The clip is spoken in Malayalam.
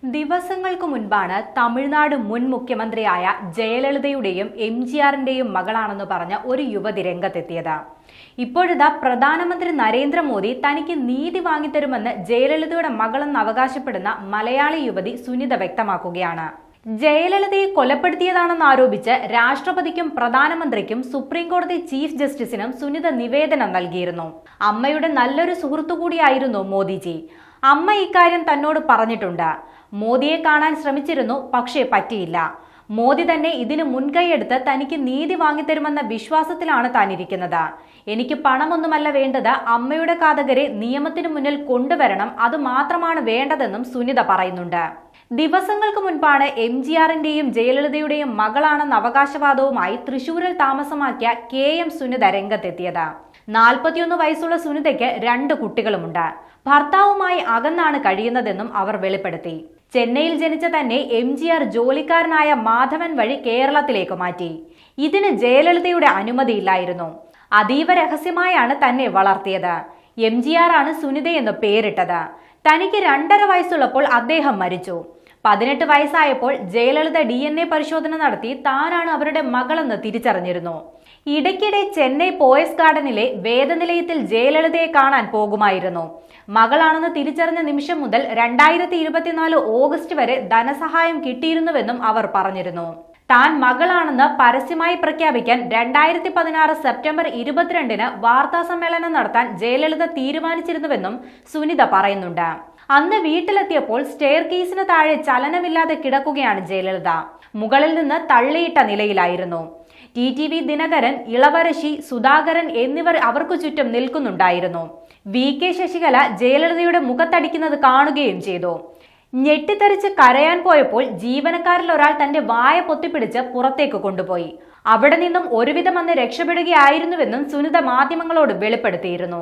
ദിവസങ്ങൾക്ക് മുൻപാണ് തമിഴ്നാട് മുൻ മുഖ്യമന്ത്രിയായ ജയലളിതയുടെയും എംജിആറിന്റെയും മകളാണെന്ന് പറഞ്ഞ ഒരു യുവതി രംഗത്തെത്തിയത്. ഇപ്പോഴിതാ പ്രധാനമന്ത്രി നരേന്ദ്രമോദി തനിക്ക് നീതി വാങ്ങിത്തരുമെന്ന് ജയലളിതയുടെ മകളെന്ന് അവകാശപ്പെടുന്ന മലയാളി യുവതി സുനിത വ്യക്തമാക്കുകയാണ്. ജയലളിതയെ കൊലപ്പെടുത്തിയതാണെന്ന് ആരോപിച്ച് രാഷ്ട്രപതിക്കും പ്രധാനമന്ത്രിക്കും സുപ്രീംകോടതി ചീഫ് ജസ്റ്റിസിനും സുനിത നിവേദനം നൽകിയിരുന്നു. അമ്മയുടെ നല്ലൊരു സുഹൃത്തുകൂടിയായിരുന്നു മോദിജി. അമ്മ ഇക്കാര്യം തന്നോട് പറഞ്ഞിട്ടുണ്ട്. മോദിയെ കാണാൻ ശ്രമിച്ചിരുന്നു, പക്ഷേ പറ്റിയില്ല. മോദി തന്നെ ഇതിന് മുൻകൈയെടുത്ത് തനിക്ക് നീതി വാങ്ങിത്തരുമെന്ന വിശ്വാസത്തിലാണ് താനിരിക്കുന്നത്. എനിക്ക് പണമൊന്നുമല്ല വേണ്ടത്, അമ്മയുടെ ഘാതകരെ നിയമത്തിന് മുന്നിൽ കൊണ്ടുവരണം, അത് മാത്രമാണ് വേണ്ടതെന്നും സുനിത പറയുന്നുണ്ട്. ദിവസങ്ങൾക്ക് മുൻപാണ് എംജിആറിന്റെയും ജയലളിതയുടെയും മകളാണെന്ന അവകാശവാദവുമായി തൃശൂരിൽ താമസമാക്കിയ KM സുനിത രംഗത്തെത്തിയത്. 41 വയസ്സുള്ള സുനിതയ്ക്ക് 2 കുട്ടികളുമുണ്ട്. ഭർത്താവുമായി അകന്നാണ് കഴിയുന്നതെന്നും അവർ വെളിപ്പെടുത്തി. ചെന്നൈയിൽ ജനിച്ച തന്നെ എംജിആർ ജോലിക്കാരനായ മാധവൻ വഴി കേരളത്തിലേക്ക് മാറ്റി. ഇതിന് ജയലളിതയുടെ അനുമതിയില്ലായിരുന്നു. അതീവ രഹസ്യമായാണ് തന്നെ വളർത്തിയത്. എംജിആർ ആണ് സുനിതയെന്ന് പേരിട്ടത്. തനിക്ക് 2.5 വയസ്സുള്ളപ്പോൾ അദ്ദേഹം മരിച്ചു. 18 വയസ്സായപ്പോൾ ജയലളിത DNA പരിശോധന നടത്തി താനാണ് അവരുടെ മകളെന്ന് തിരിച്ചറിഞ്ഞിരുന്നു. ഇടയ്ക്കിടെ ചെന്നൈ പോയസ് ഗാർഡനിലെ വേദനിലയത്തിൽ ജയലളിതയെ കാണാൻ പോകുമായിരുന്നു. മകളാണെന്ന് തിരിച്ചറിഞ്ഞ നിമിഷം മുതൽ 2024 ഓഗസ്റ്റ് വരെ ധനസഹായം കിട്ടിയിരുന്നുവെന്നും അവർ പറഞ്ഞിരുന്നു. താൻ മകളാണെന്ന് പരസ്യമായി പ്രഖ്യാപിക്കാൻ 2016 സെപ്റ്റംബർ 22-ന് വാർത്താ സമ്മേളനം നടത്താൻ ജയലളിത തീരുമാനിച്ചിരുന്നുവെന്നും സുനിത പറയുന്നുണ്ട്. അന്ന് വീട്ടിലെത്തിയപ്പോൾ സ്റ്റെയർ കേസിന് താഴെ ചലനമില്ലാതെ കിടക്കുകയാണ് ജയലളിത. മുകളിൽ നിന്ന് തള്ളിയിട്ട നിലയിലായിരുന്നു. TTV ദിനകരൻ, ഇളവരശി, സുധാകരൻ എന്നിവർ അവർക്കു ചുറ്റും നിൽക്കുന്നുണ്ടായിരുന്നു. VK ശശികല ജയലളിതയുടെ മുഖത്തടിക്കുന്നത് കാണുകയും ചെയ്തു. ഞെട്ടിത്തെറിച്ച് കരയാൻ പോയപ്പോൾ ജീവനക്കാരിൽ ഒരാൾ തന്റെ വായ പൊത്തിപ്പിടിച്ച് പുറത്തേക്ക് കൊണ്ടുപോയി. അവിടെ നിന്നും ഒരുവിധം അന്ന് രക്ഷപ്പെടുകയായിരുന്നുവെന്നും സുനിത മാധ്യമങ്ങളോട് വെളിപ്പെടുത്തിയിരുന്നു.